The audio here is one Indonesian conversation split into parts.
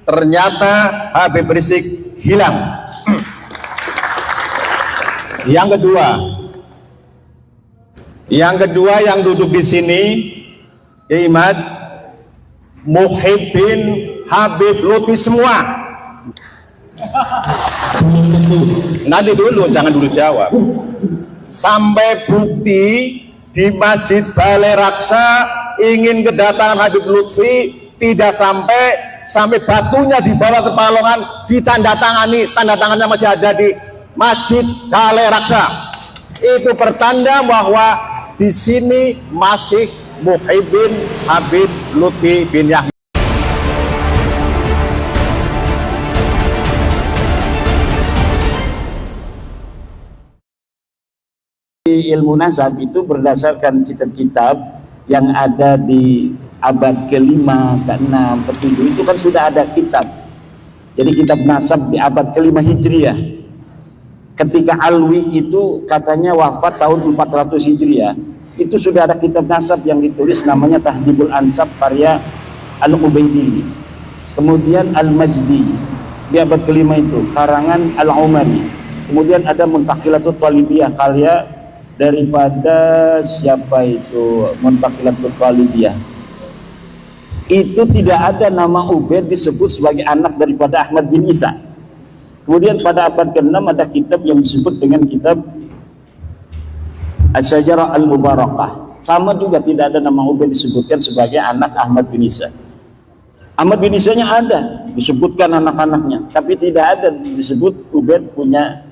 ternyata Habib Rizik hilang. Yang kedua yang duduk di sini, Imad Muhibbin Habib Lutfi semua. Nanti dulu, jangan dulu jawab. Sampai bukti di Masjid Balai Raksa ingin kedatangan Habib Lutfi, tidak sampai batunya dibawa ke Palongan, ditandatangani, tanda tangannya masih ada di Masjid Balai Raksa. Itu pertanda bahwa di sini masih Muhibbin Habib Lutfi bin Yahya. Ilmu nasab itu berdasarkan kitab-kitab yang ada di abad ke-5, ke-6, ke-7 itu kan sudah ada kitab. Jadi kitab nasab di abad ke-5 Hijriah. Ketika Alwi itu katanya wafat tahun 400 Hijriah, itu sudah ada kitab nasab yang ditulis namanya Tahdhibul Ansab karya Al-Ubaidili. Kemudian Al-Majdi di abad ke-5 itu karangan Al-Umari. Kemudian ada Muntaqilatut Talibiyah karya daripada siapa itu, Muntaqilatut Talibiyah. Itu tidak ada nama Ubaid disebut sebagai anak daripada Ahmad bin Isa. Kemudian pada abad ke-6 ada kitab yang disebut dengan kitab Asy-Syajarah Al-Mubarakah. Sama juga tidak ada nama Ubaid disebutkan sebagai anak Ahmad bin Isa. Ahmad bin Isa-nya ada disebutkan anak-anaknya, tapi tidak ada disebut Ubaid punya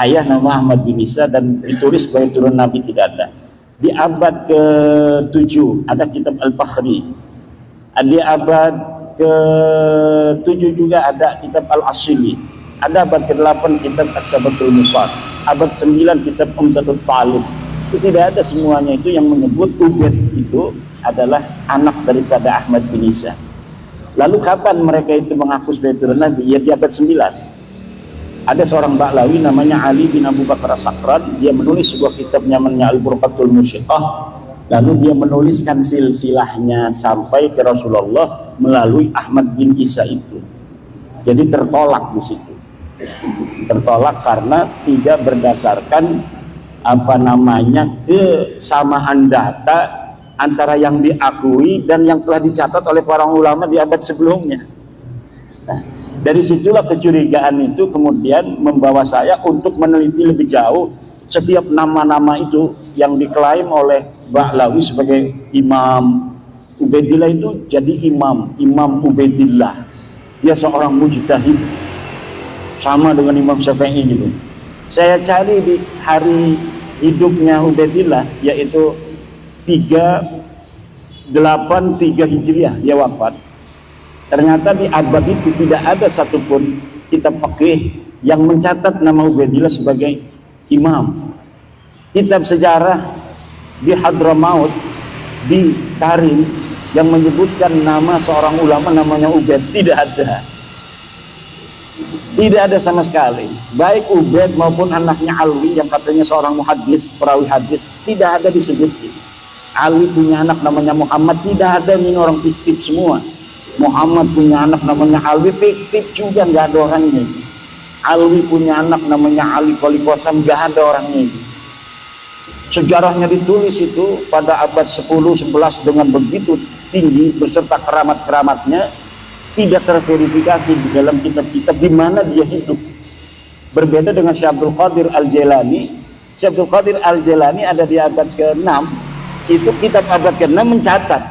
ayah nama Ahmad bin Isa dan ditulis sebagai turun Nabi, tidak ada. Di abad ke-7 ada kitab Al-Fakhri. Di abad ke-7 juga ada kitab Al-Asili. Ada abad ke-8 kitab As-Sabatul Musad. Abad 9 kitab Umdatul Talib. Itu tidak ada semuanya itu yang menyebut Ubaid itu adalah anak daripada Ahmad bin Isa. Lalu kapan mereka itu mengaku sebagai turun Nabi? Ya di abad 9. Ada seorang Ba'lawi namanya Ali bin Abu Bakar As-Sakran. Dia menulis sebuah kitab namanya Al-Burqatul Musyiqah. Lalu dia menuliskan silsilahnya sampai ke Rasulullah melalui Ahmad bin Isa itu. Jadi tertolak di situ. Tertolak karena tidak berdasarkan kesamaan data antara yang diakui dan yang telah dicatat oleh para ulama di abad sebelumnya. Nah, dari situlah kecurigaan itu kemudian membawa saya untuk meneliti lebih jauh setiap nama-nama itu yang diklaim oleh Ba'lawi sebagai imam. Ubaidillah itu jadi Imam Ubaidillah. Dia seorang mujtahid sama dengan Imam Syafi'i gitu. Saya cari di hari hidupnya Ubaidillah, yaitu 383 Hijriah dia wafat. Ternyata di abad itu tidak ada satupun kitab fikih yang mencatat nama Ubaidillah sebagai imam. Kitab sejarah di Hadramaut, di Tarim, yang menyebutkan nama seorang ulama namanya Ubaid, tidak ada. Tidak ada sama sekali. Baik Ubaid maupun anaknya Alwi yang katanya seorang muhaddis, perawi hadis, tidak ada disebutkan. Alwi punya anak namanya Muhammad, tidak ada, ini orang fiktif semua. Muhammad punya anak namanya Alwi, fiktif juga, nggak ada orangnya. Alwi punya anak namanya Ali Qalikosan, nggak ada orangnya. Sejarahnya ditulis itu pada abad 10-11 dengan begitu tinggi beserta keramat-keramatnya, tidak terverifikasi di dalam kitab-kitab di mana dia hidup. Berbeda dengan Syekh Abdul Qadir Al-Jailani. Syekh Abdul Qadir Al-Jailani ada di abad ke-6. Itu kitab abad ke-6 mencatat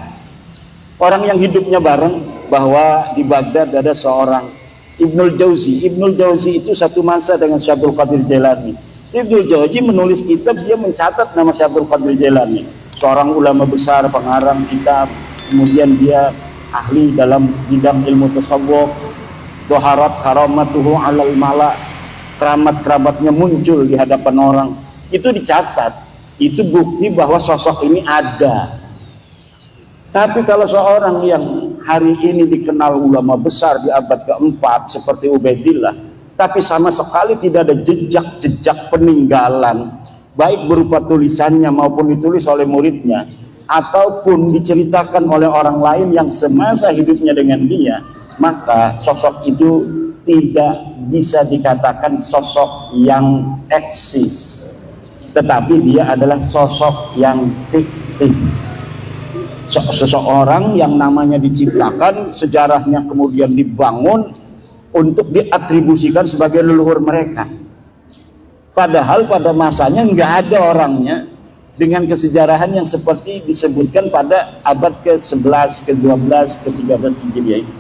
orang yang hidupnya bareng bahwa di Baghdad ada seorang Ibnul Jauzi. Ibnul Jauzi itu satu masa dengan Syekh Abdul Qadir Jailani. Ibnul Jauzi menulis kitab, dia mencatat nama Syekh Abdul Qadir Jailani, seorang ulama besar, pengarang kitab. Kemudian dia ahli dalam bidang ilmu tasawuf. Toharat karamatuhu alal mala, keramat-keramatnya muncul di hadapan orang. Itu dicatat. Itu bukti bahwa sosok ini ada. Tapi kalau seorang yang hari ini dikenal ulama besar di abad keempat seperti Ubaidillah, tapi sama sekali tidak ada jejak-jejak peninggalan, baik berupa tulisannya maupun ditulis oleh muridnya, ataupun diceritakan oleh orang lain yang semasa hidupnya dengan dia, maka sosok itu tidak bisa dikatakan sosok yang eksis, tetapi dia adalah sosok yang fiktif. Seseorang yang namanya diciptakan, sejarahnya kemudian dibangun untuk diatribusikan sebagai leluhur mereka, padahal pada masanya nggak ada orangnya dengan kesejarahan yang seperti disebutkan pada abad ke-11, ke-12, ke-13 Hijriah itu.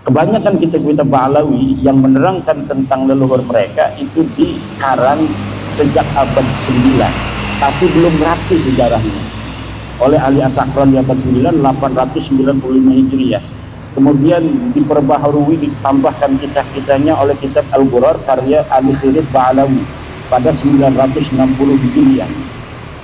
Kebanyakan kitab-kitab Ba'lawi yang menerangkan tentang leluhur mereka itu dikarang sejak abad 9, tapi belum rapi sejarahnya oleh Ali As-Sakran di abad 9, 895 Hijriah. Kemudian diperbaharui, ditambahkan kisah-kisahnya oleh kitab Al-Ghurar karya Ali Khirib Ba'lawi pada 960 Hijriah.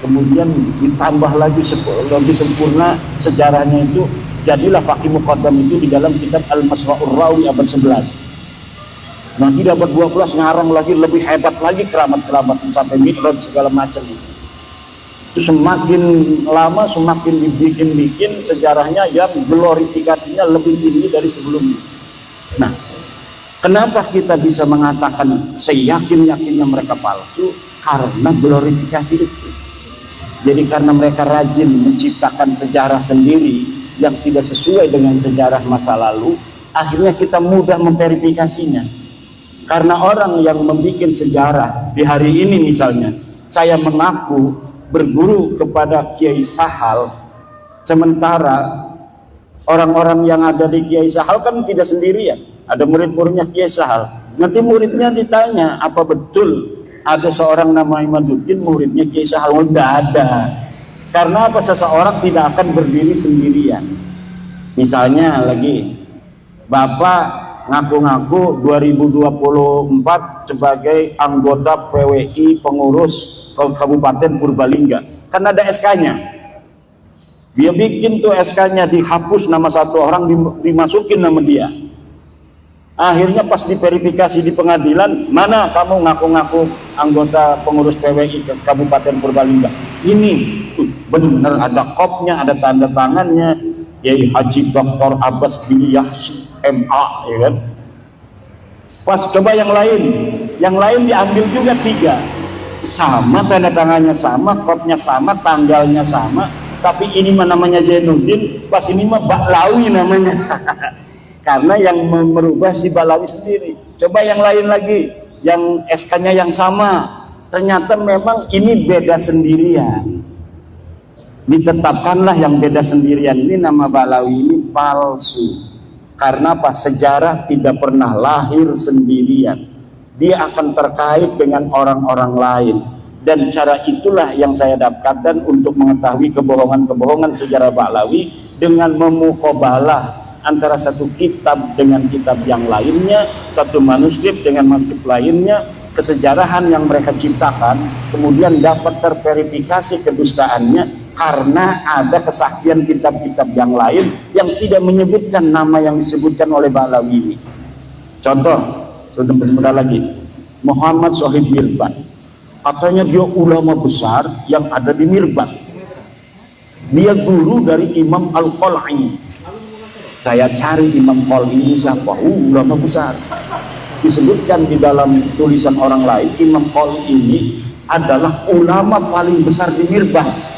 Kemudian ditambah lagi lebih sempurna sejarahnya itu, jadilah Faqih Muqaddam itu di dalam kitab Al-Masra'ur Rawi abad 11. Nanti di abad 12 ngarang lagi lebih hebat lagi keramat-keramat sampai Mi'raj segala macam itu. Itu semakin lama semakin dibikin-bikin sejarahnya yang glorifikasinya lebih tinggi dari sebelumnya. Nah, kenapa kita bisa mengatakan seyakin-yakinnya mereka palsu? Karena glorifikasi itu. Jadi karena mereka rajin menciptakan sejarah sendiri yang tidak sesuai dengan sejarah masa lalu, akhirnya kita mudah memverifikasinya. Karena orang yang membuat sejarah di hari ini, misalnya saya mengaku berguru kepada Kiai Sahal, sementara orang-orang yang ada di Kiai Sahal kan tidak sendirian, ada murid-muridnya Kiai Sahal. Nanti muridnya ditanya, apa betul ada seorang nama Imaduddin muridnya Kiai Sahal? Tidak ada. Karena apa? Seseorang tidak akan berdiri sendirian. Misalnya lagi Bapak ngaku-ngaku 2024 sebagai anggota PWI pengurus Kabupaten Purbalingga, kan ada SK-nya. Dia bikin tuh SK-nya, dihapus nama satu orang, dimasukin nama dia. Akhirnya pas diverifikasi di pengadilan, mana kamu ngaku-ngaku anggota pengurus PWI ke Kabupaten Purbalingga? Ini benar, ada kopnya, ada tanda tangannya, Yai Haji Dr. Abbas bin Yahsi MA, ya kan? Pas coba yang lain diambil juga 3, sama tanda tangannya sama, kopnya sama, tanggalnya sama, tapi ini mah namanya Jainuddin, pas ini mah Ba'lawi namanya. Karena yang merubah si Ba'lawi sendiri. Coba yang lain lagi, yang SK-nya yang sama, ternyata memang ini beda sendirian. Ditetapkanlah yang beda sendirian ini nama Ba'lawi ini palsu. Karena apa? Sejarah tidak pernah lahir sendirian. Dia akan terkait dengan orang-orang lain, dan cara itulah yang saya dapatkan untuk mengetahui kebohongan-kebohongan sejarah Ba'lawi dengan memuqabalah antara satu kitab dengan kitab yang lainnya, satu manuskrip dengan manuskrip lainnya, kesejarahan yang mereka ciptakan kemudian dapat terverifikasi kedustaannya karena ada kesaksian kitab-kitab yang lain yang tidak menyebutkan nama yang disebutkan oleh Ba'lawi ini. Contoh sebentar lagi, Muhammad Shahid Mirbat, katanya dia ulama besar yang ada di Mirbat. Dia guru dari Imam Al-Qal'i. Saya cari Imam Qal'i ini siapa? Ulama besar. Disebutkan di dalam tulisan orang lain, Imam Qal'i ini adalah ulama paling besar di Mirbat.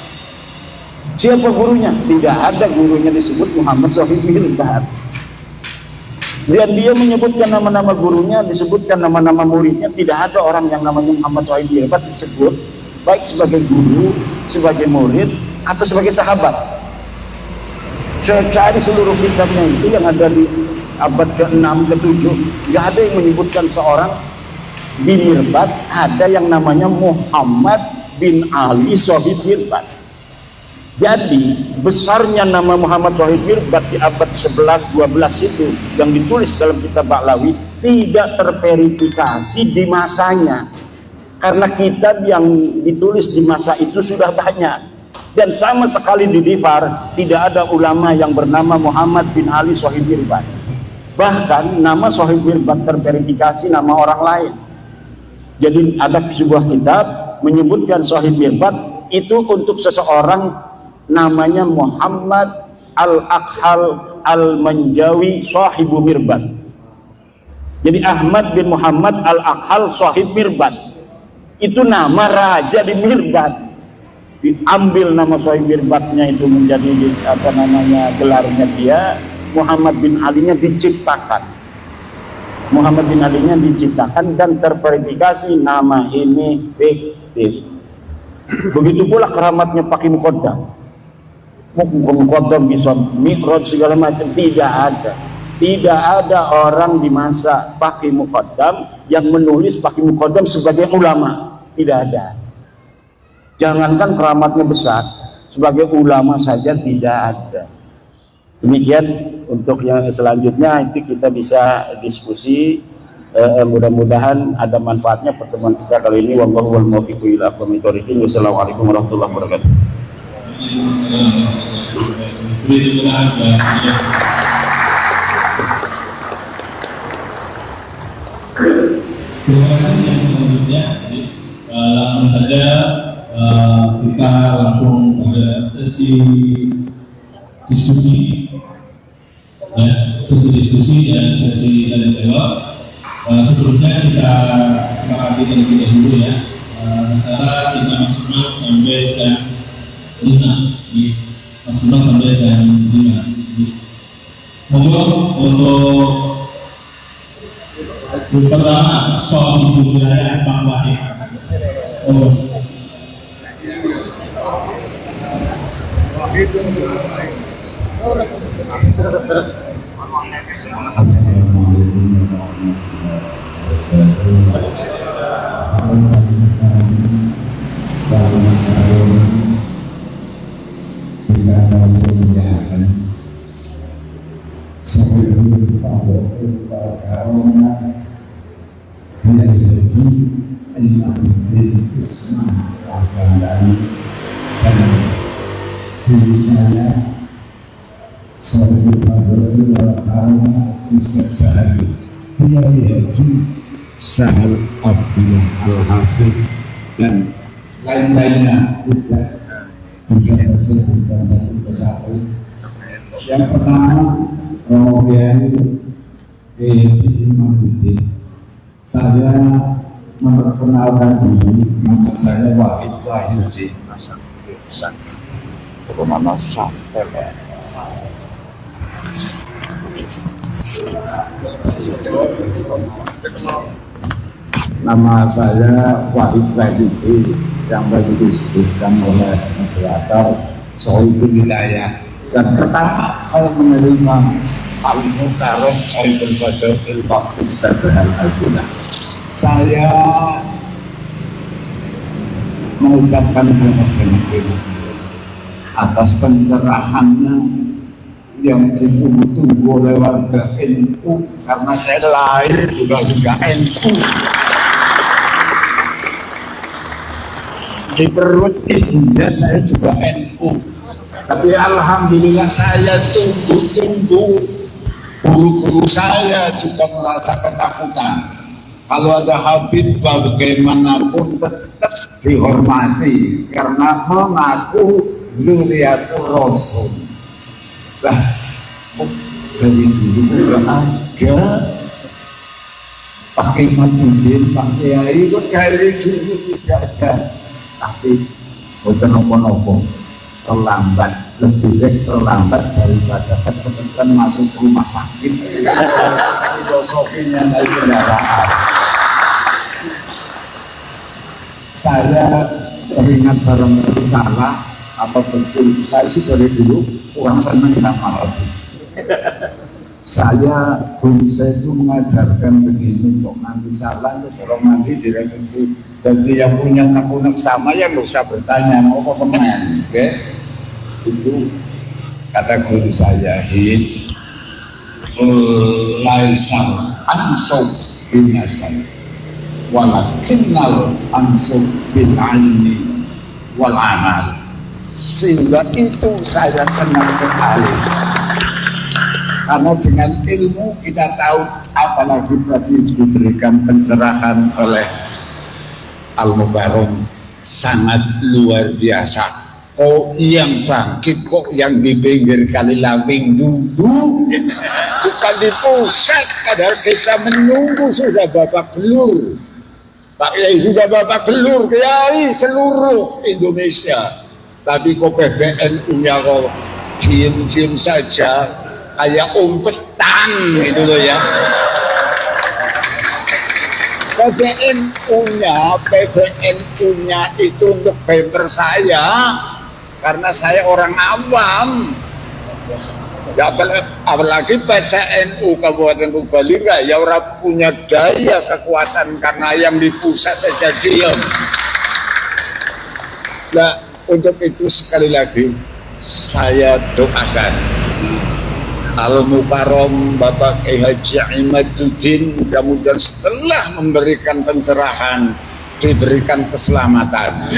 Siapa gurunya? Tidak ada gurunya disebut Muhammad Shahid Mirbat. Dan dia menyebutkan nama-nama gurunya, disebutkan nama-nama muridnya. Tidak ada orang yang namanya Muhammad Shahid Mirbat disebut, baik sebagai guru, sebagai murid, atau sebagai sahabat. Saya cari seluruh kitabnya itu yang ada di abad ke-6, ke-7, nggak ada yang menyebutkan seorang di Mirbat. Ada yang namanya Muhammad bin Ali Shahid Mirbat. Jadi besarnya nama Muhammad Shahid Mirbat di abad 11-12 itu yang ditulis dalam kitab Ba'lawi tidak terverifikasi di masanya, karena kitab yang ditulis di masa itu sudah banyak dan sama sekali di Difar tidak ada ulama yang bernama Muhammad bin Ali Shahid Mirbat. Bahkan nama Shahid Mirbat terverifikasi nama orang lain. Jadi ada sebuah kitab menyebutkan Shahid Mirbat itu untuk seseorang namanya Muhammad Al-Akhal Al-Manjawi sahibu Mirbat. Jadi Ahmad bin Muhammad Al-Akhal sahib Mirbat itu nama raja di Mirbat. Diambil nama sahib Mirbatnya itu menjadi apa namanya gelarnya dia. Muhammad bin Ali-nya diciptakan. Muhammad bin Ali-nya diciptakan dan terverifikasi nama ini fiktif. Begitu pula keramatnya Pak Muqaddam. Muqaddam bisa mikrot segala macam, tidak ada. Tidak ada orang di masa Pak Muqaddam yang menulis Pak Muqaddam sebagai ulama. Tidak ada. Jangankan keramatnya besar, sebagai ulama saja tidak ada. Demikian untuk yang selanjutnya itu kita bisa diskusi. Mudah-mudahan ada manfaatnya pertemuan kita kali ini. Wallahu wal muwaffiq ila aqwamit thoriqin. Wassalamualaikum warahmatullahi wabarakatuh. Terima kasih. Yang selanjutnya langsung saja kita langsung pada sesi diskusi, ya, sesi diskusi dan sesi tanya jawab. Sebelumnya kita sepakati terlebih dahulu ya, acara kita maksimal sampai jam 5, maksimal sampai jam 5. Monggo untuk pertama soal ibu wilayah Pak Wahid. Assalamualaikum Sahal Abdullah Al-Hafidh dan lain-lainnya kita bisa tersebutkan satu persatu. Yang pertama, Romo Kiai Mahyudin. Saya memperkenalkan diri, nama saya Wahid Wahyudi. Bagaimana sampai nama saya Wahid Wahyudi yang tadi disebutkan oleh moderator Sohibul Wilayah. Dan pertama saya menerima Al-Mukarram Sohibul Badr Ilmu Ustaz Al-Aduna. Saya mengucapkan terima kasih atas pencerahannya yang ditunggu-tunggu oleh warga NU, karena saya lahir juga NU. Di perut India saya juga NU, tapi alhamdulillah saya tunggu-tunggu. Guru-guru saya juga merasa ketakutan. Kalau ada Habib bagaimanapun tetap dihormati karena mengaku dzurriyyatul Rasul. Nah, dari dulu udah ada pakai Mahyudin, Pak Kiai kok dari dulu tidak ada. Tapi bukan nopo-nopo, terlambat, lebih baik terlambat daripada kecepatan masuk rumah sakit. Filosofinya dari kendaraan. Saya teringat barangkali salah apa betul, saya sih dari dulu kurang senang sama Habib. Guru saya itu mengajarkan begini, kok nanti salah ya kalau nanti direvisi. Jadi yang punya unek-unek sama ya nggak usah bertanya, mau kok komen, oke? Itu kata guru saya, hid laisal ansub bin nasab walakinnal ansub bin ilmi wal amal. Sehingga itu saya senang sekali, karena dengan ilmu kita tahu, apalagi tadi diberikan pencerahan oleh Al-Mukarram sangat luar biasa. kok yang bangkit, kok yang di pinggir kali Lawing dulu, bukan di pusat. Padahal kita menunggu sudah Bapak Gelur, Pak Kiai sudah Bapak Gelur, Kiai seluruh Indonesia. Tapi kok PBNU-nya kok cium-cium saja, kayak umpetan gitu loh ya. PBNU-nya itu untuk member saya, karena saya orang awam. Ya, apalagi PCNU Kabupaten Purbalingga ya orang punya daya kekuatan karena yang di pusat saja diam. Nah, untuk itu sekali lagi saya doakan Al-Mukarram Bapak Kiai Haji Imaduddin mudah-mudahan setelah memberikan pencerahan diberikan keselamatan,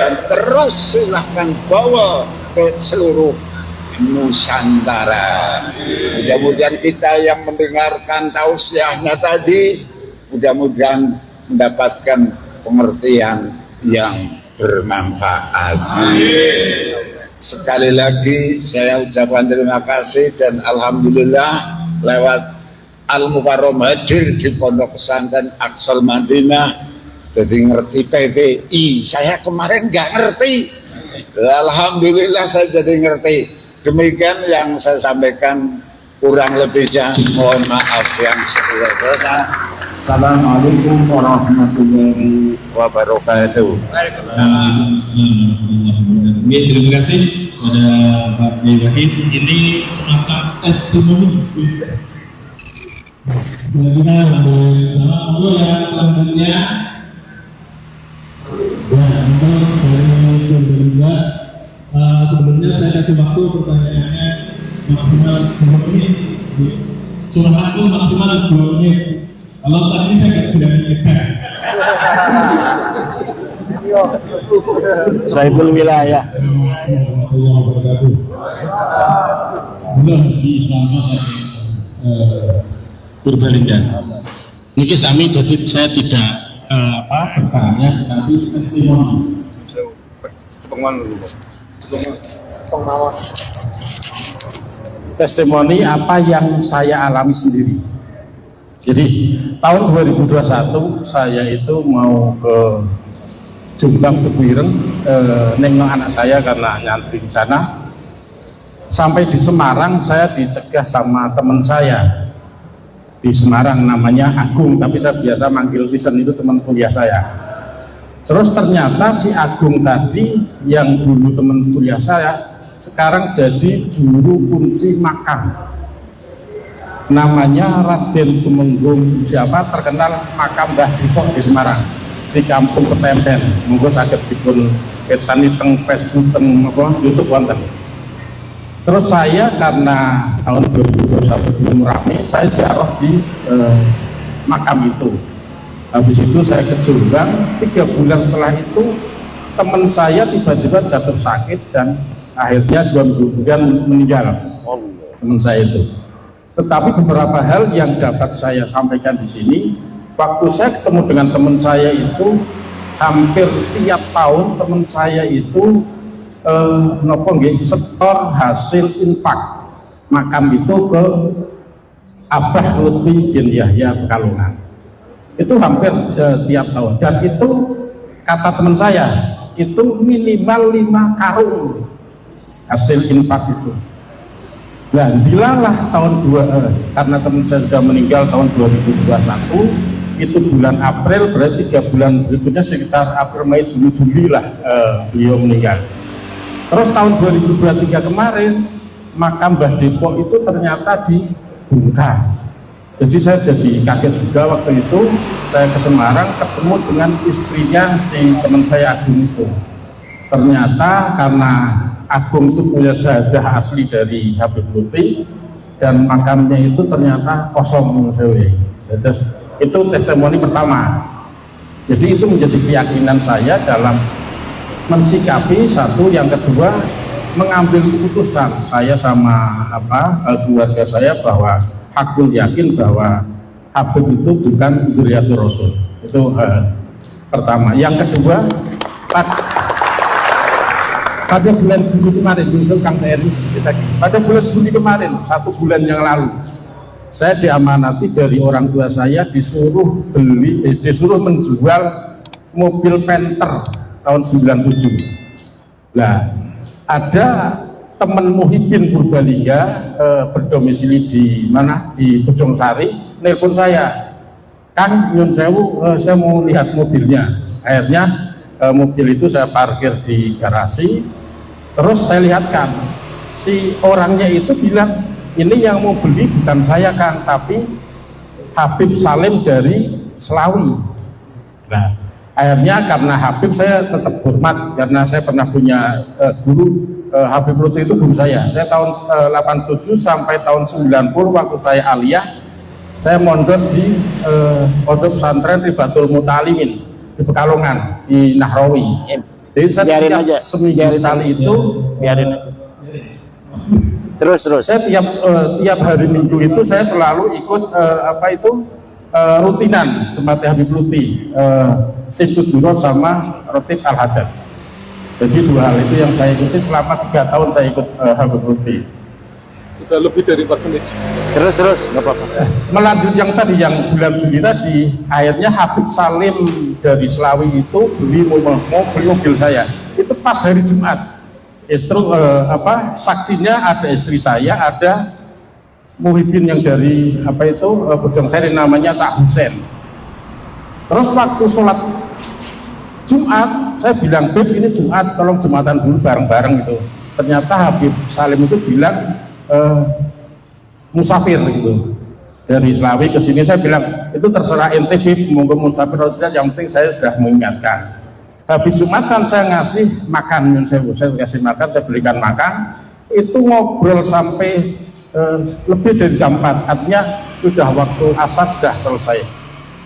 dan terus silahkan bawa ke seluruh Nusantara. Mudah-mudahan kita yang mendengarkan tausiahnya tadi mudah-mudahan mendapatkan pengertian yang bermanfaat. Sekali lagi saya ucapkan terima kasih dan alhamdulillah lewat Al-Mukarram hadir di Pondok Pesantren Aqsal Madinah jadi ngerti PPI. Saya kemarin nggak ngerti, alhamdulillah saya jadi ngerti. Demikian yang saya sampaikan, kurang lebihnya mohon maaf yang sebesar-besarnya. Assalamualaikum warahmatullahi wabarakatuh. Terima kasih kepada Pak Kiai Wahid. Ini semacam testimoni. Lalu yang selanjutnya, sebelumnya saya kasih waktu pertanyaannya maksimal 2 menit. Cuma aku maksimal 2 menit. Kalau tadi saya nggak berani nyekat. Saiful Wilayah. Belum di Islamnya saya Purbalingga. Ini sami jadi saya tidak bertanya, tapi testimoni. Testimoni apa yang saya alami sendiri. Jadi tahun 2021 saya itu mau ke Jombang Kebuiren nengok anak saya karena nyantri di sana. Sampai di Semarang saya dicegah sama teman saya di Semarang namanya Agung, tapi saya biasa manggil Tisen, itu teman kuliah saya. Terus ternyata si Agung tadi yang dulu teman kuliah saya sekarang jadi juru kunci makam. Namanya Raden Tumenggung, siapa terkenal makam Mbah Dipok di Semarang, di Kampung Ketempen. Monggo saged dipun pirsani teng Facebook teng YouTube wonten. Terus saya karena tahun 2021 belum rame, saya ziarah di makam itu. Habis itu saya ke Jombang, 3 bulan setelah itu teman saya tiba-tiba jatuh sakit dan akhirnya 2 minggu kemudian meninggal, teman saya itu. Tetapi beberapa hal yang dapat saya sampaikan di sini, waktu saya ketemu dengan teman saya itu hampir tiap tahun teman saya itu setor hasil infak makam itu ke Abah Lutfi bin Yahya Pekalongan. Itu hampir tiap tahun, dan itu kata teman saya itu minimal 5 karung hasil infak itu. Nah, dilalah tahun karena teman saya sudah meninggal tahun 2021, itu bulan April, berarti 3 bulan berikutnya sekitar April, Mei, Juni lah beliau meninggal. Terus tahun 2023 kemarin makam Mbah Depok itu ternyata dibongkar. Jadi saya jadi kaget juga waktu itu. Saya ke Semarang ketemu dengan istrinya si teman saya Agung itu. Ternyata karena Agung itu punya syahadah asli dari Habib Lutfi dan makamnya itu ternyata kosong. Itu testimoni pertama. Jadi itu menjadi keyakinan saya dalam mensikapi satu, yang kedua mengambil keputusan saya sama keluarga saya bahwa hakul yakin bahwa Habib itu bukan dzurriyyatur Rasul. Itu pertama. Yang kedua, pada bulan Juli kemarin, justru Kang Eri sedikit lagi. Pada bulan Juli kemarin, 1 bulan yang lalu, saya diamanati dari orang tua saya disuruh menjual mobil Panther tahun 97. Nah, ada teman Muhyiddin Purbalingga berdomisili di mana? Di Bojongsari, nelpon saya, Kang, nyun sewu, saya mau lihat mobilnya. Akhirnya mobil itu saya parkir di garasi, terus saya lihatkan, si orangnya itu bilang, ini yang mau beli bukan saya Kang, tapi Habib Salim dari Selawi. Nah, akhirnya karena Habib saya tetap hormat, karena saya pernah punya guru, Habib Lutfi itu guru saya tahun 87 sampai tahun 90 waktu saya aliyah, saya mondok di pondok pesantren Ribatul Mutalimin di Pekalongan, di Nahrawi. Jadi saya tiap seminggu sekali itu biarin aja. Terus saya tiap hari Minggu itu saya selalu ikut rutinan tempat Habib Lutfi, Sidut Duro sama Rotib Al-Hadad. Jadi 2 hal itu yang saya ikuti selama 3 tahun saya ikut Habib Lutfi. Sudah lebih dari 4 menit. Terus nggak apa-apa. Melanjut yang tadi, yang bulan Juli tadi, akhirnya Habib Salim dari Selawi itu mau beli mobil saya. Itu pas hari Jumat. Saksinya ada istri saya, ada Muhyiddin yang dari Bojongsari, namanya Cak Husen. Terus waktu sholat Jumat, saya bilang, Beb, ini Jumat, tolong Jumatan dulu bareng-bareng gitu. Ternyata Habib Salim itu bilang musafir gitu dari Selawi ke sini. Saya bilang, itu terserah ente Beb, monggo musafir atau tidak, yang penting saya sudah mengingatkan. Habis Jumatan saya ngasih makan, saya kasih makan, saya belikan makan, itu ngobrol sampai lebih dari jam 4, artinya sudah waktu asar sudah selesai.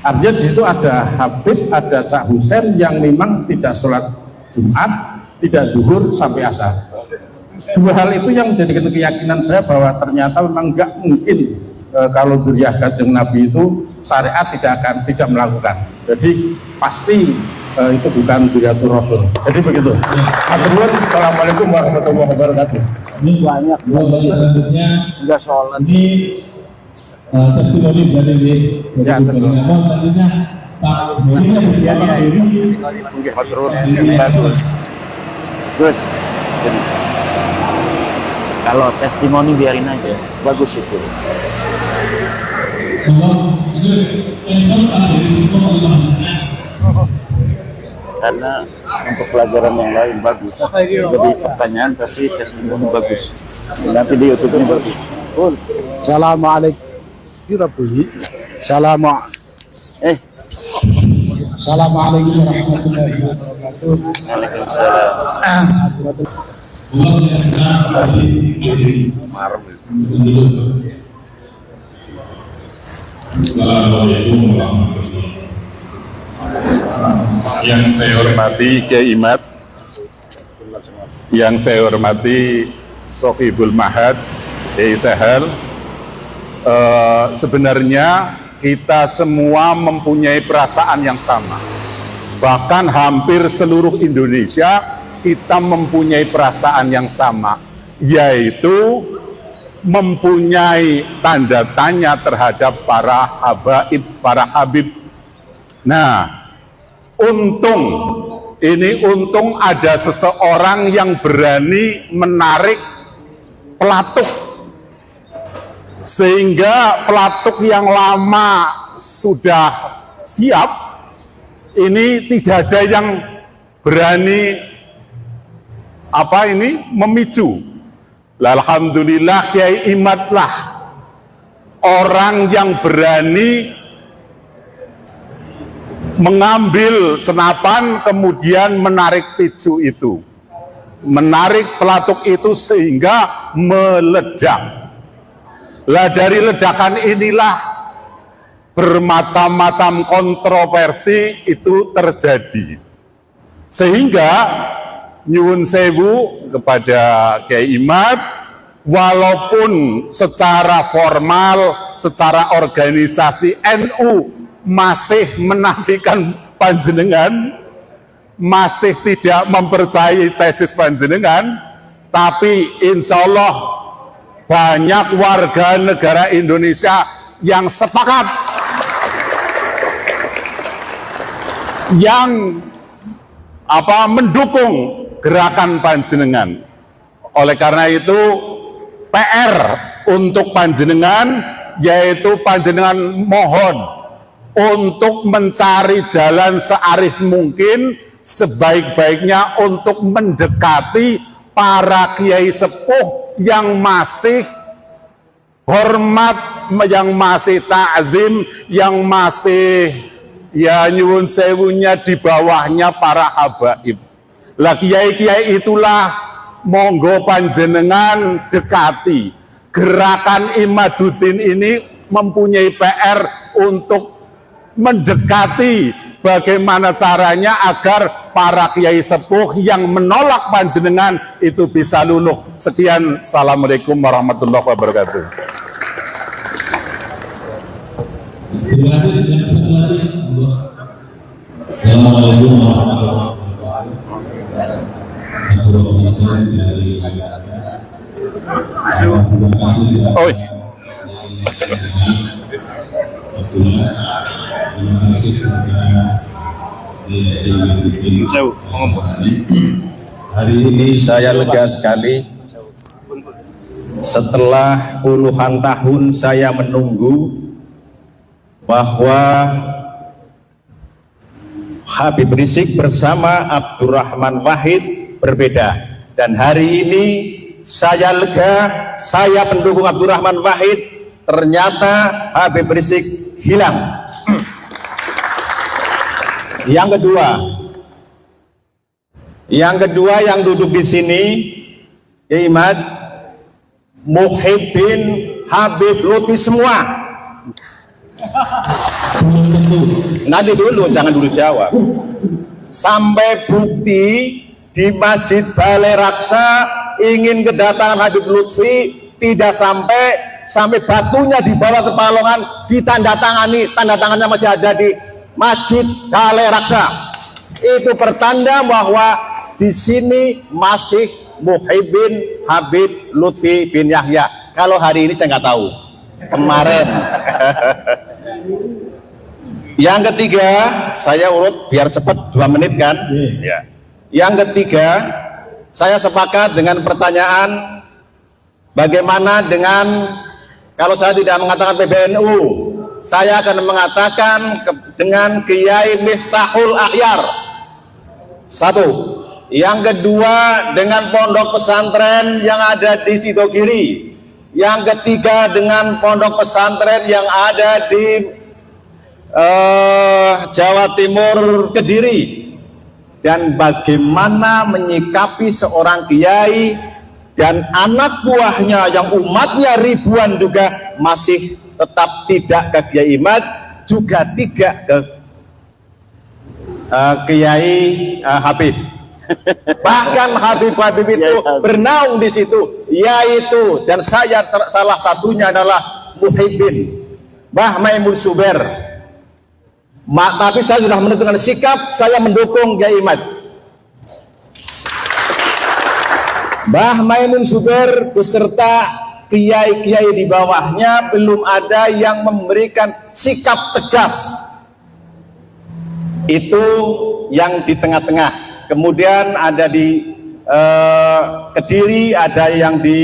Artinya di situ ada Habib, ada Cak Husen yang memang tidak sholat Jumat, tidak duhur sampai asar. 2 hal itu yang menjadikan keyakinan saya bahwa ternyata memang nggak mungkin kalau Dzurriyyah Kanjeng Nabi itu syariat tidak melakukan. Jadi pasti itu bukan Dzurriyyatur Rasul. Jadi begitu. Assalamualaikum warahmatullahi wabarakatuh. Ini banyak. Selanjutnya Nggak sholat. ini testimoni dari selanjutnya Pak Terus kalau testimoni biarin aja, bagus itu. Karena untuk pelajaran yang lain bagus. Jadi pertanyaan tapi testimoni bagus. Nanti di YouTube-nya bagus. Assalamualaikum. Assalamualaikum warahmatullahi wabarakatuh. Waalaikumsalam. Assalamualaikum warahmatullahi wabarakatuh. Yang saya hormati Kiai Imad, yang saya hormati Sohibul Mahad, Kiai Sehel, sebenarnya kita semua mempunyai perasaan yang sama. Bahkan hampir seluruh Indonesia kita mempunyai perasaan yang sama, yaitu mempunyai tanda tanya terhadap para habaib, para habib. Nah, untung ada seseorang yang berani menarik pelatuk, sehingga pelatuk yang lama sudah siap, ini tidak ada yang berani memicu. Alhamdulillah Kiai Imad lah orang yang berani mengambil senapan kemudian menarik picu itu, menarik pelatuk itu sehingga meledak. Lah dari ledakan inilah bermacam-macam kontroversi itu terjadi, sehingga nyuwun sewu kepada Kiai Imad, walaupun secara formal, secara organisasi NU masih menafikan panjenengan, masih tidak mempercayai tesis panjenengan, tapi insya Allah banyak warga negara Indonesia yang sepakat, yang mendukung gerakan panjenengan. Oleh karena itu PR untuk panjenengan, yaitu panjenengan mohon untuk mencari jalan searif mungkin, sebaik-baiknya untuk mendekati para kiai sepuh yang masih hormat, yang masih ta'zim, yang masih ya nyuwun sewunya di bawahnya para habaib. Lah kiai-kiai itulah monggo panjenengan dekati. Gerakan Imaduddin ini mempunyai PR untuk mendekati bagaimana caranya agar para kiai sepuh yang menolak panjenengan itu bisa luluh. Sekian, assalamualaikum warahmatullahi wabarakatuh. Terima kasih. Yang satu lagi. Assalamualaikum warahmatullahi wabarakatuh. Informasi dari Jakarta. Terima kasih. Terima kasih Hari ini saya lega sekali. Setelah puluhan tahun saya menunggu bahwa Habib Rizik bersama Abdurrahman Wahid berbeda, dan hari ini saya lega, saya pendukung Abdurrahman Wahid, ternyata Habib Rizik hilang. Yang kedua yang duduk di sini, Imad, Muhyiddin, Habib Lutfi semua. Nanti dulu, jangan dulu jawab. Sampai bukti di Masjid Balai Raksa ingin kedatangan Habib Lutfi, tidak sampai batunya dibawa ke Palongan, ditandatangani, tanda tangannya masih ada di Masjid Balai Raksa. Itu pertanda bahwa di sini masih Muhyiddin Habib Lutfi bin Yahya. Kalau hari ini saya nggak tahu. Kemarin. Yang ketiga, saya urut biar cepat 2 menit kan? Ya. Yang ketiga, saya sepakat dengan pertanyaan bagaimana dengan kalau saya tidak mengatakan PBNU, saya akan mengatakan dengan Kiai Miftahul Akhyar. 1. Yang kedua dengan pondok pesantren yang ada di Sidogiri. Yang ketiga dengan pondok pesantren yang ada di Jawa Timur, Kediri. Dan bagaimana menyikapi seorang kiai dan anak buahnya yang umatnya ribuan juga masih tetap tidak ke Kiai Imad, juga tidak ke Kiai Habib. Bahkan Habib itu bernaung di situ, yaitu, dan saya salah satunya adalah Muhyiddin Mbah Maimun Zubair. Tapi saya sudah menentukan sikap, saya mendukung Kiai Imad. Mbah Maimun Zubair beserta kiai-kiai di bawahnya belum ada yang memberikan sikap tegas. Itu yang di tengah-tengah. Kemudian ada di Kediri, ada yang di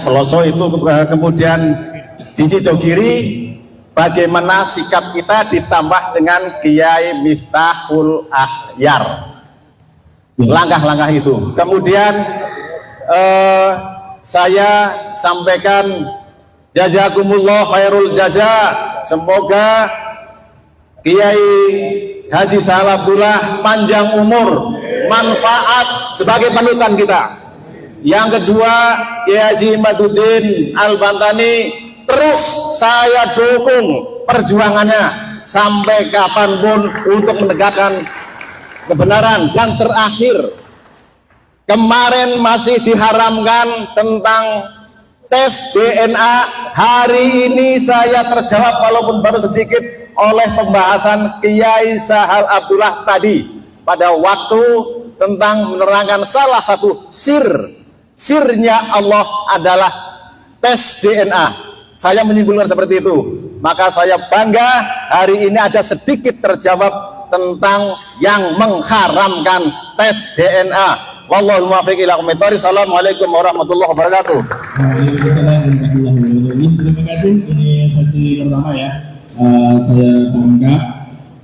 Peloso itu, kemudian di Sidogiri. Bagaimana sikap kita ditambah dengan Kiai Miftahul Akhyar, langkah-langkah itu. Kemudian saya sampaikan jazakumullah khairul jaza, semoga Kiai Haji Salah Abdullah panjang umur, manfaat sebagai panutan kita. Yang kedua, Kiai Haji Imaduddin Al-Bantani, terus saya dukung perjuangannya sampai kapanpun untuk menegakkan kebenaran. Dan terakhir, kemarin masih diharamkan tentang tes DNA hari ini saya terjawab walaupun baru sedikit oleh pembahasan Kiai Sahal Abdullah tadi pada waktu tentang menerangkan salah satu sirnya Allah adalah tes DNA. Saya menyimpulkan seperti itu. Maka saya bangga hari ini ada sedikit terjawab tentang yang mengharamkan tes DNA. Wallahu muwaffiq ila aqwamit thoriq. Assalamualaikum warahmatullahi wabarakatuh. Waalaikumsalam warahmatullahi wabarakatuh. Terima kasih. Ini sesi pertama ya. Saya bangga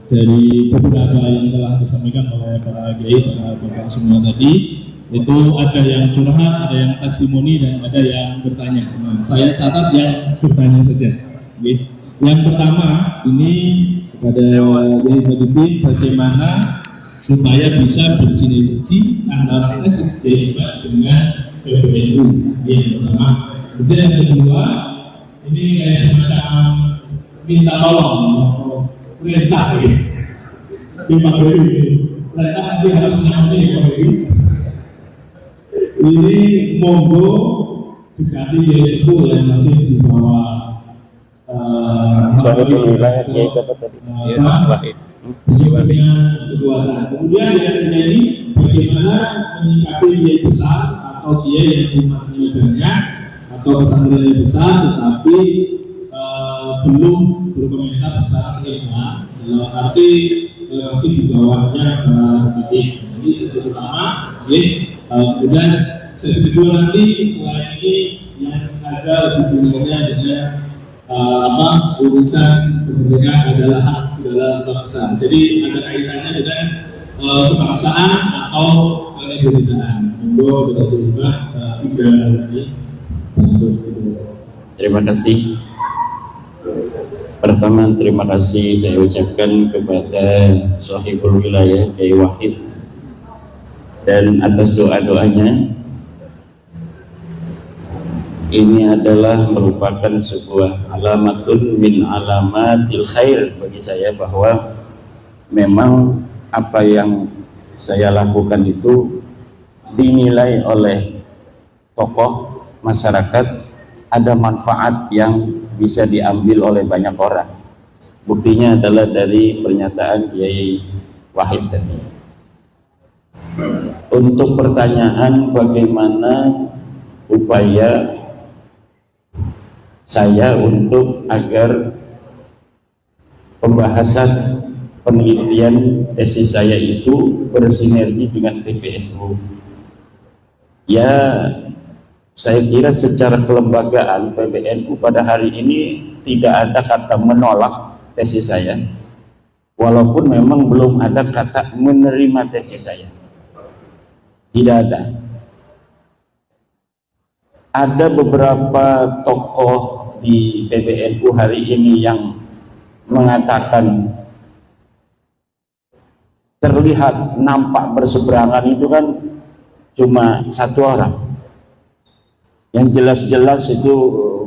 dari beberapa yang telah disampaikan oleh para kiai, para bapak semua tadi. Itu ada yang curhat, ada yang testimoni, dan ada yang bertanya. Nah, saya catat yang bertanya saja. Okay. Yang pertama ini kepada Kiai Badudin, bagaimana supaya bisa bersinergi antara tesis DNA dengan PBNU. Yang pertama. Kemudian yang kedua, ini kayak semacam minta tolong atau perintah gitu. Di Pak Dewi, perintah nanti harus nyampe Pak Dewi. Ini monggo dekati Yesus yang masih di bawah wilayah Kiai siapa tadi? punya kekuatan. Kemudian yang ketiga ini bagaimana menyikapi kiai besar atau kiai yang jumlahnya banyak atau pesantren besar tetapi belum berkomentar secara ilmiah dalam arti masih di bawahnya PBN. Ini sesi pertama. Kemudian sesi kedua nanti selain ini yang ada hubungannya dengan urusan kemerdekaan adalah hak segala bangsa. Jadi ada kaitannya dengan kebangsaan atau keindonesiaan. Monggo berterima tiga ini. Terima kasih. Pertama, terima kasih saya ucapkan kepada Sahibul Wilayah Kiai Wahid dan atas doa-doanya. Ini adalah merupakan sebuah alamatun min alamatil khair bagi saya, bahwa memang apa yang saya lakukan itu dinilai oleh tokoh masyarakat, ada manfaat yang bisa diambil oleh banyak orang. Buktinya adalah dari pernyataan Kiai Wahid tadi. Untuk pertanyaan bagaimana upaya saya untuk agar pembahasan penelitian tesis saya itu bersinergi dengan PBNU, ya saya kira secara kelembagaan PBNU pada hari ini tidak ada kata menolak tesis saya, walaupun memang belum ada kata menerima tesis saya, tidak ada. Ada beberapa tokoh di PBNU hari ini yang mengatakan terlihat nampak berseberangan itu kan cuma satu orang. Yang jelas-jelas itu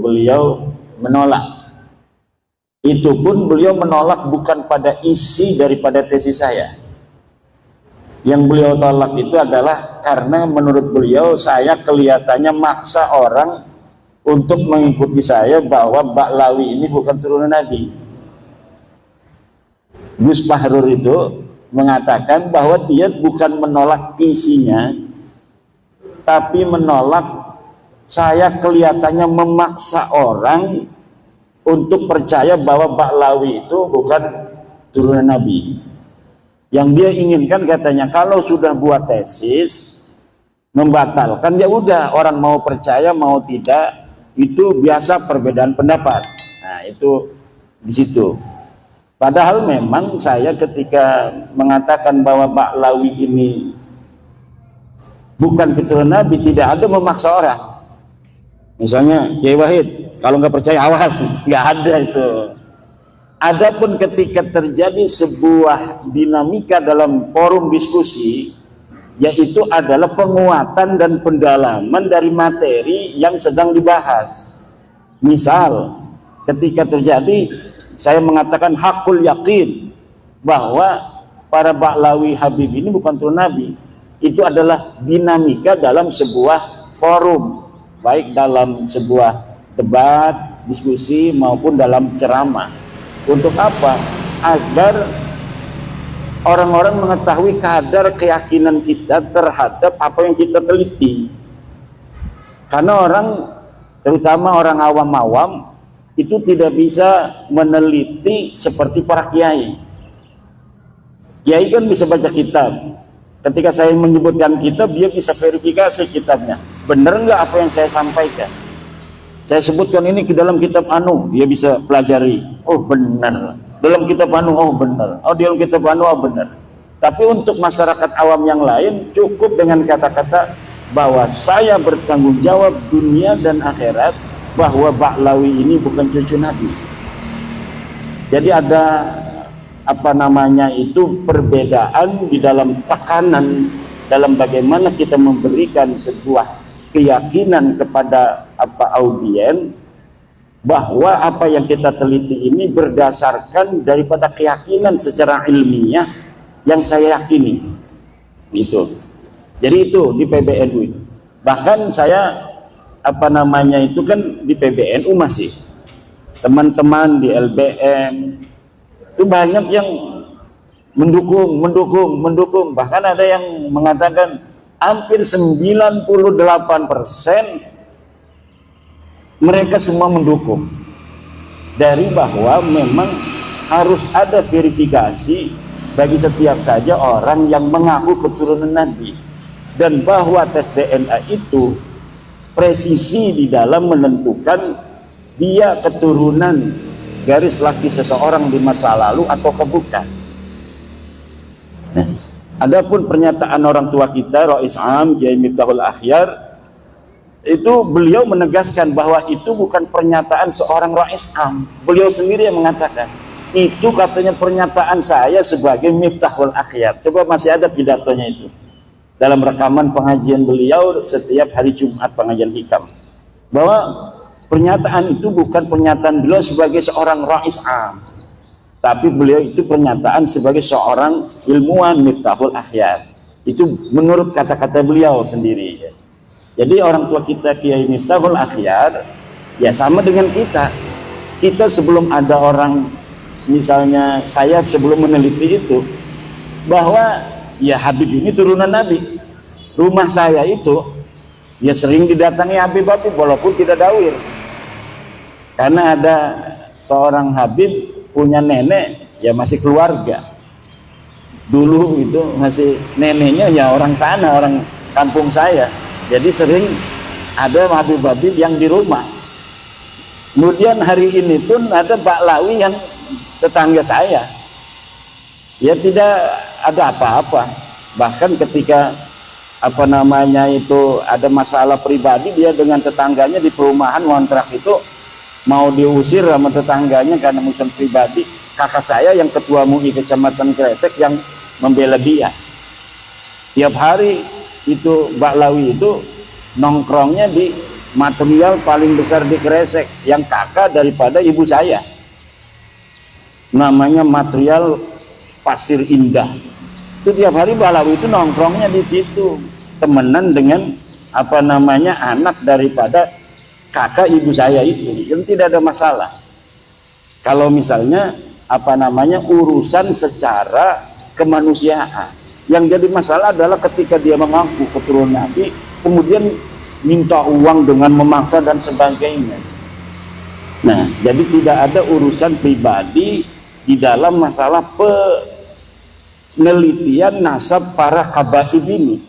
beliau menolak. Itu pun beliau menolak bukan pada isi daripada tesis saya. Yang beliau tolak itu adalah karena menurut beliau saya kelihatannya maksa orang untuk mengikuti saya bahwa Ba'lawi ini bukan turunan Nabi. Gus Fahrur itu mengatakan bahwa dia bukan menolak isinya, tapi menolak saya kelihatannya memaksa orang untuk percaya bahwa Ba'lawi itu bukan turunan Nabi. Yang dia inginkan katanya kalau sudah buat tesis membatalkan, ya udah, orang mau percaya mau tidak itu biasa perbedaan pendapat. Nah itu di situ. Padahal memang saya ketika mengatakan bahwa Ba'lawi ini bukan keturunan Nabi, tidak ada memaksa orang. Misalnya Kiai Wahid kalau nggak percaya awas, nggak ada itu. Adapun ketika terjadi sebuah dinamika dalam forum diskusi, yaitu adalah penguatan dan pendalaman dari materi yang sedang dibahas. Misal, ketika terjadi, saya mengatakan hakul yakin bahwa para Ba'lawi Habib ini bukan turun Nabi. Itu adalah dinamika dalam sebuah forum. baik dalam sebuah debat, diskusi maupun dalam ceramah. Untuk apa? Agar orang-orang mengetahui kadar keyakinan kita terhadap apa yang kita teliti. Karena orang, terutama orang awam-awam, itu tidak bisa meneliti seperti para kiai. Kiai kan bisa baca kitab. Ketika saya menyebutkan kitab, dia bisa verifikasi kitabnya. Benar nggak apa yang saya sampaikan? Saya sebutkan ini ke dalam kitab anu, dia bisa pelajari. Oh benar. Dalam kitab anu, oh benar. Oh dalam kitab anu, oh benar. Tapi untuk masyarakat awam yang lain, cukup dengan kata-kata bahwa saya bertanggung jawab dunia dan akhirat, bahwa Ba'lawi ini bukan cucu Nabi. Jadi ada apa namanya itu perbedaan di dalam tekanan dalam bagaimana kita memberikan sebuah keyakinan kepada audien bahwa apa yang kita teliti ini berdasarkan daripada keyakinan secara ilmiah yang saya yakini gitu. Jadi itu di PBNU itu. Bahkan saya apa namanya itu kan di PBNU masih teman-teman di LBM itu banyak yang mendukung, bahkan ada yang mengatakan hampir 98% mereka semua mendukung, dari bahwa memang harus ada verifikasi bagi setiap saja orang yang mengaku keturunan Nabi, dan bahwa tes DNA itu presisi di dalam menentukan dia keturunan garis laki seseorang di masa lalu atau bukan. Nah, adapun pernyataan orang tua kita Rais Am Kiai Miftahul Akhyar, itu beliau menegaskan bahwa itu bukan pernyataan seorang Rais Am. Beliau sendiri yang mengatakan, itu katanya pernyataan saya sebagai Miftahul Akhyar. Coba masih ada pidatonya itu dalam rekaman pengajian beliau setiap hari Jumat, pengajian hikam, bahwa pernyataan itu bukan pernyataan beliau sebagai seorang Rais Am, tapi beliau itu pernyataan sebagai seorang ilmuwan Miftahul Akhyar. Itu menurut kata-kata beliau sendiri. Jadi orang tua kita Kiai Miftahul Akhyar ya sama dengan kita. Kita sebelum ada orang, misalnya saya sebelum meneliti itu bahwa ya Habib ini turunan Nabi. Rumah saya itu ya sering didatangi Habib-Habib walaupun tidak dawir. Karena ada seorang Habib punya nenek ya masih keluarga. Dulu itu masih neneknya ya orang sana, orang kampung saya. Jadi sering ada Habib-Habib yang di rumah. Kemudian hari ini pun ada Ba'lawi yang tetangga saya. Ya tidak ada apa-apa. Bahkan ketika apa namanya itu ada masalah pribadi, dia dengan tetangganya di perumahan ngontrak itu mau diusir sama tetangganya karena urusan pribadi. Kakak saya yang ketua MUI Kecamatan Kresek yang membela dia. Tiap hari itu Ba'lawi itu nongkrongnya di material paling besar di Kresek, yang kakak daripada ibu saya. Namanya material Pasir Indah. Itu tiap hari Ba'lawi itu nongkrongnya di situ, temenan dengan apa namanya anak daripada kakak ibu saya itu, yang tidak ada masalah. Kalau misalnya apa namanya urusan secara kemanusiaan, yang jadi masalah adalah ketika dia mengaku keturunan Nabi kemudian minta uang dengan memaksa dan sebagainya. Nah, jadi tidak ada urusan pribadi di dalam masalah penelitian nasab para habaib ini.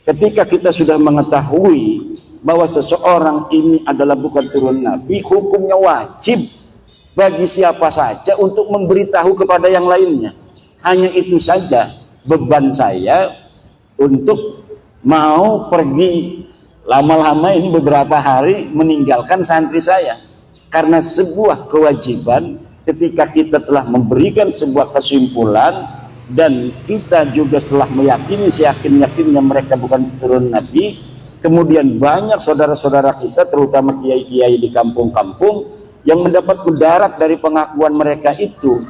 Ketika kita sudah mengetahui bahwa seseorang ini adalah bukan turun Nabi, hukumnya wajib bagi siapa saja untuk memberitahu kepada yang lainnya. Hanya itu saja beban saya untuk mau pergi lama-lama ini beberapa hari meninggalkan santri saya, karena sebuah kewajiban ketika kita telah memberikan sebuah kesimpulan dan kita juga setelah meyakini seyakin-yakinnya mereka bukan turun Nabi, kemudian banyak saudara-saudara kita terutama kiai-kiai di kampung-kampung yang mendapat mudarat dari pengakuan mereka itu,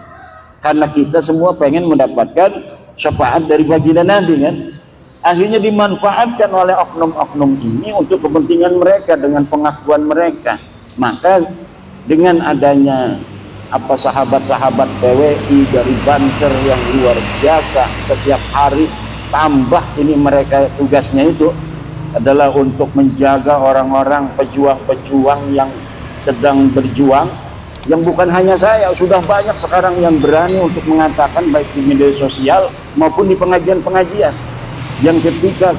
karena kita semua pengen mendapatkan syafaat dari baginda Nabi kan. akhirnya dimanfaatkan oleh oknum-oknum ini untuk kepentingan mereka dengan pengakuan mereka. Maka dengan adanya sahabat-sahabat PWI dari Banser yang luar biasa, setiap hari tambah ini mereka tugasnya itu adalah untuk menjaga orang-orang pejuang-pejuang yang sedang berjuang, yang bukan hanya saya, sudah banyak sekarang yang berani untuk mengatakan baik di media sosial maupun di pengajian-pengajian yang ketika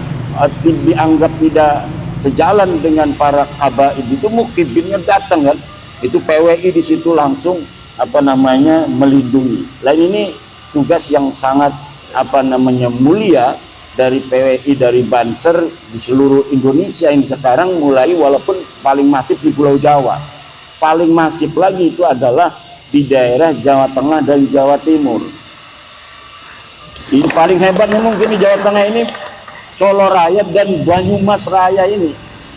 dianggap tidak sejalan dengan para habaib itu mukibinnya datang kan, itu PWI di situ langsung melindungi. Lain ini tugas yang sangat mulia dari PWI, dari Banser di seluruh Indonesia ini sekarang mulai, walaupun paling masif di Pulau Jawa, paling masif lagi itu adalah di daerah Jawa Tengah dan Jawa Timur. Ini paling hebatnya mungkin di Jawa Tengah ini Solo Raya dan Banyumas Raya ini,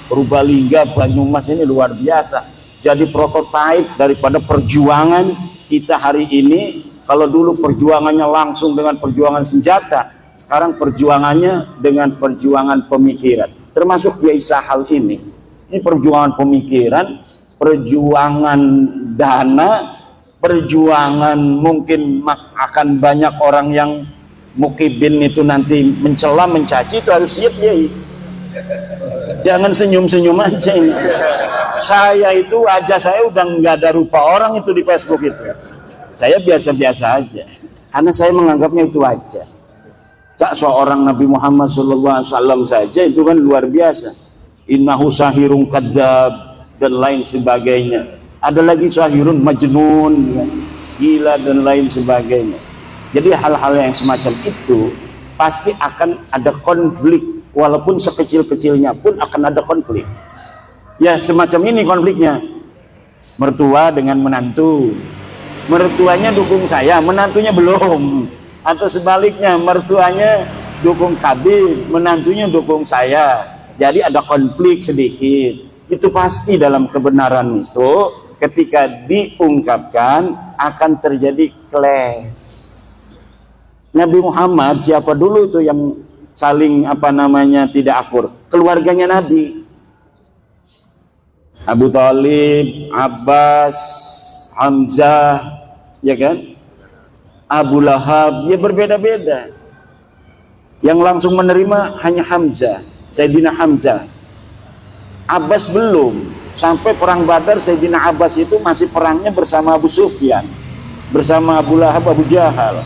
Purbalingga, Banyumas ini luar biasa. Jadi prototipe daripada perjuangan kita hari ini. Kalau dulu perjuangannya langsung dengan perjuangan senjata, sekarang perjuangannya dengan perjuangan pemikiran. Termasuk biasa hal ini. Ini perjuangan pemikiran, perjuangan dana, perjuangan mungkin akan banyak orang yang mukibin itu nanti mencela, mencaci, itu harus siap ya. Jangan senyum-senyum aja ini. Saya itu wajah saya udah nggak ada rupa orang itu di Facebook itu. Saya biasa-biasa aja, karena saya menganggapnya itu wajar. Seorang Nabi Muhammad SAW saja itu kan luar biasa. Innahu sahirun kadzab dan lain sebagainya. Ada lagi sahirun majnun, ya, gila dan lain sebagainya. Jadi hal-hal yang semacam itu pasti akan ada konflik, walaupun sekecil-kecilnya pun akan ada konflik. Ya semacam ini konfliknya. Mertua dengan menantu, mertuanya dukung saya, menantunya belum. Atau sebaliknya, mertuanya dukung Kabir, menantunya dukung saya. Jadi ada konflik sedikit. Itu pasti dalam kebenaran itu ketika diungkapkan akan terjadi clash. Nabi Muhammad siapa dulu itu yang saling tidak akur? Keluarganya Nabi. Abu Thalib, Abbas, Hamzah, ya kan? Abu Lahab, ya berbeda-beda. Yang langsung menerima hanya Hamzah, Sayyidina Hamzah. Abbas belum. Sampai perang Badar, Sayyidina Abbas itu masih perangnya bersama Abu Sufyan, bersama Abu Lahab, Abu Jahal.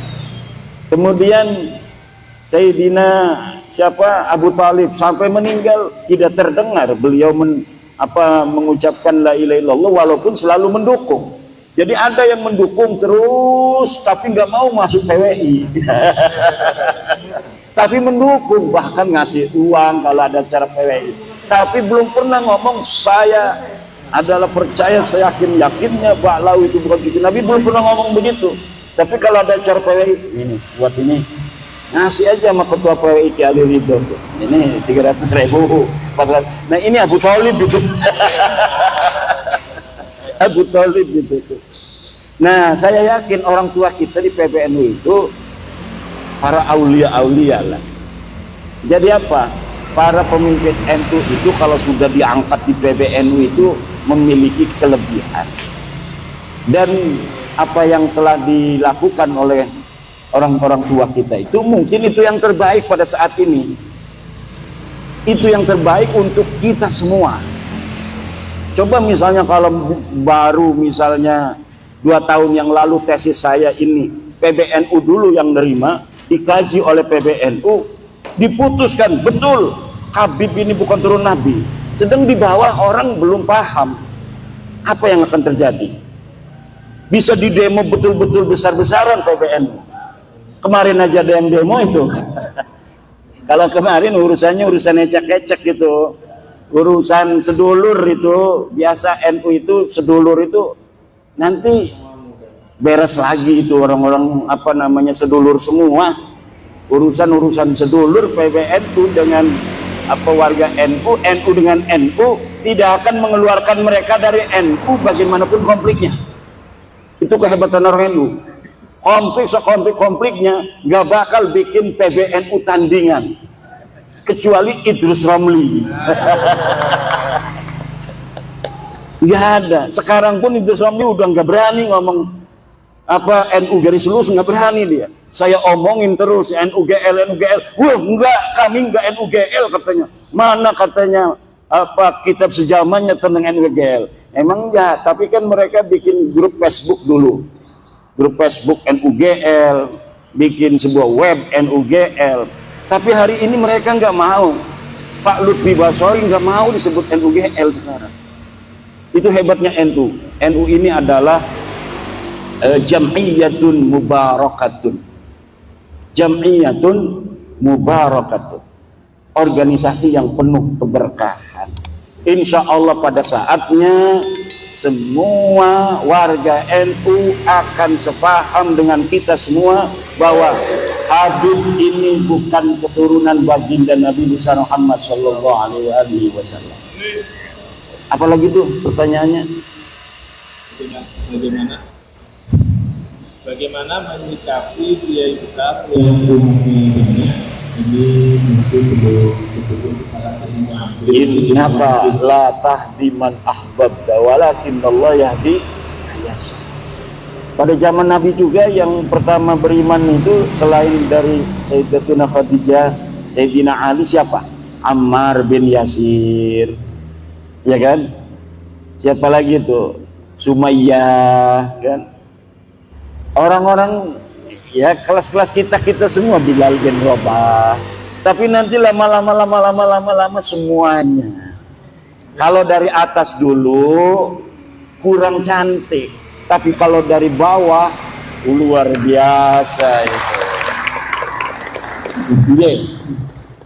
Kemudian Sayyidina Abu Thalib sampai meninggal tidak terdengar beliau mengucapkan la ilaha illallah, walaupun selalu mendukung. Jadi ada yang mendukung terus tapi nggak mau masuk PWI. Tapi mendukung, bahkan ngasih uang kalau ada acara PWI. Tapi belum pernah ngomong saya adalah percaya, saya yakinnya Ba'lawi itu bukan cucu Nabi, belum pernah ngomong begitu. Tapi kalau ada acara PWI, ini buat ini ngasih aja sama ketua PWI Ki Ali Ridho tuh. Ini 300.000, 400. Nah ini Abu Thalib gitu. Abu Thalib gitu tuh. Nah saya yakin orang tua kita di PBNU itu para aulia-aulia lah. Jadi apa? Para pemimpin NU itu kalau sudah diangkat di PBNU itu memiliki kelebihan. Dan apa yang telah dilakukan oleh orang-orang tua kita itu mungkin itu yang terbaik pada saat ini. Itu yang terbaik untuk kita semua. Coba misalnya kalau baru misalnya 2 tahun yang lalu tesis saya ini PBNU dulu yang nerima, dikaji oleh PBNU, diputuskan betul Habib ini bukan turun Nabi. Sedang di bawah orang belum paham apa yang akan terjadi. Bisa di demo betul-betul besar-besaran PBNU. Kemarin aja ada yang demo itu. Kalau kemarin urusannya urusan ecek-ecek gitu, urusan sedulur itu, biasa NU itu sedulur itu nanti beres lagi itu orang-orang sedulur semua. Urusan sedulur PBNU dengan warga NU, NU dengan NU tidak akan mengeluarkan mereka dari NU bagaimanapun konfliknya. Itu kehebatan orang NU. Konfliknya nggak bakal bikin PBNU tandingan. kecuali Idrus Ramli. Nggak ada. Sekarang pun Idrus Ramli udah nggak berani ngomong apa NU garis lurus, nggak berani dia. Saya omongin terus NUGL. Wah, enggak, kami enggak NUGL katanya. Mana katanya apa kitab sejamannya tentang NUGL? Emang enggak, tapi kan mereka bikin grup Facebook dulu. Grup Facebook NUGL, bikin sebuah web NUGL. Tapi hari ini mereka nggak mau. Pak Lutfi Basori nggak mau disebut NUGL sekarang. Itu hebatnya NU. NU ini adalah jam'iyatun mubarakatun. Jam'iyatun mubarakatun. Organisasi yang penuh keberkahan. Insya Allah pada saatnya semua warga NU akan sepaham dengan kita semua bahwa Habib ini bukan keturunan baginda Nabi besar Muhammad Sallallahu Alaihi Wasallam. Apalagi itu pertanyaannya? Bagaimana menyikapi kiai besar yang rumahnya banyak ini masih belum betul secara ilmiah? Innaka la tahdi man ahbabta walakin Allah yahdi ayas. Pada zaman Nabi juga yang pertama beriman itu selain dari Sayyidatuna Khadijah, Sayyidina Ali siapa? Ammar bin Yasir, ya kan? Siapa lagi itu? Sumayyah, kan? Orang-orang ya kelas-kelas kita semua, Bilal bin Rabah. Tapi nanti lama-lama semuanya. Kalau dari atas dulu kurang cantik, tapi kalau dari bawah luar biasa itu.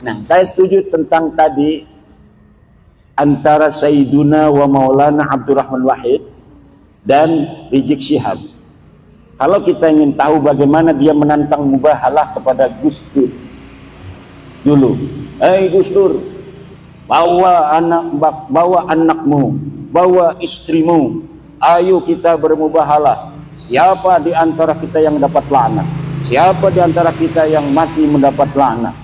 Nah, saya setuju tentang tadi antara Sayyiduna wa Maulana Abdurrahman Wahid dan Rizik Syihab. Kalau kita ingin tahu bagaimana dia menantang mubahalah kepada Gus Dur dulu, Gus Dur, bawa anakmu, bawa istrimu, ayo kita bermubahalah. Siapa di antara kita yang dapat laknat? Siapa di antara kita yang mati mendapat laknat?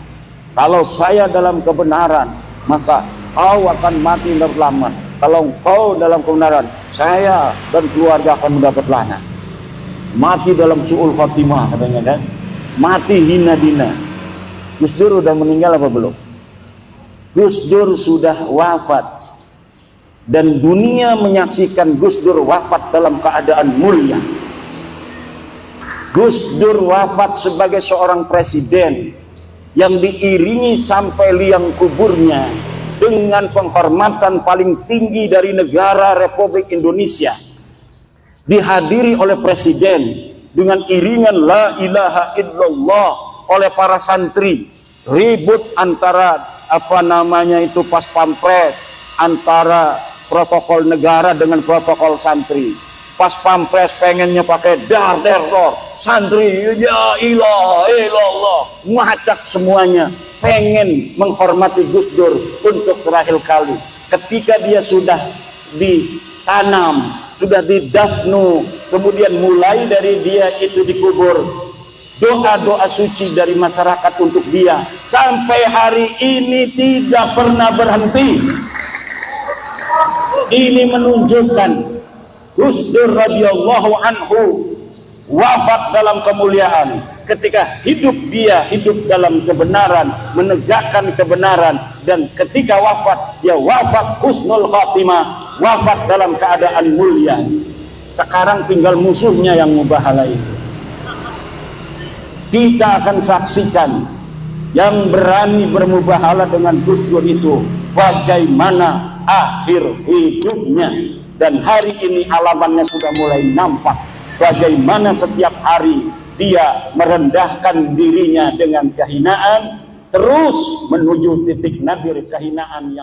Kalau saya dalam kebenaran, maka kau akan mati mendapat laknat. Kalau kau dalam kebenaran, saya dan keluarga akan mendapat laknat. Mati dalam su'ul khatimah katanya kan, mati hina dina. Gus Dur udah meninggal apa belum? Gus Dur sudah wafat dan dunia menyaksikan Gus Dur wafat dalam keadaan mulia. Gus Dur wafat sebagai seorang presiden yang diiringi sampai liang kuburnya dengan penghormatan paling tinggi dari negara Republik Indonesia, dihadiri oleh presiden dengan iringan la ilaha illallah oleh para santri. Ribut antara pas pampres, antara protokol negara dengan protokol santri. Pas pampres pengennya pakai dar, santri ya ilaha illallah, ngacak semuanya, pengen menghormati Gus Dur untuk terakhir kali. Ketika dia sudah ditanam, sudah didafnu, kemudian mulai dari dia itu dikubur, doa-doa suci dari masyarakat untuk dia sampai hari ini tidak pernah berhenti. Ini menunjukkan Gus Dur radhiyallahu anhu wafat dalam kemuliaan. Ketika hidup dia hidup dalam kebenaran, menegakkan kebenaran, dan ketika wafat dia wafat husnul khatimah, wafat dalam keadaan mulia. Sekarang tinggal musuhnya yang mubahalah itu. Kita akan saksikan yang berani bermubahalah dengan Gus Dur itu bagaimana akhir hidupnya, dan hari ini alamannya sudah mulai nampak. Bagaimana setiap hari dia merendahkan dirinya dengan kehinaan, terus menuju titik nadir kehinaan yang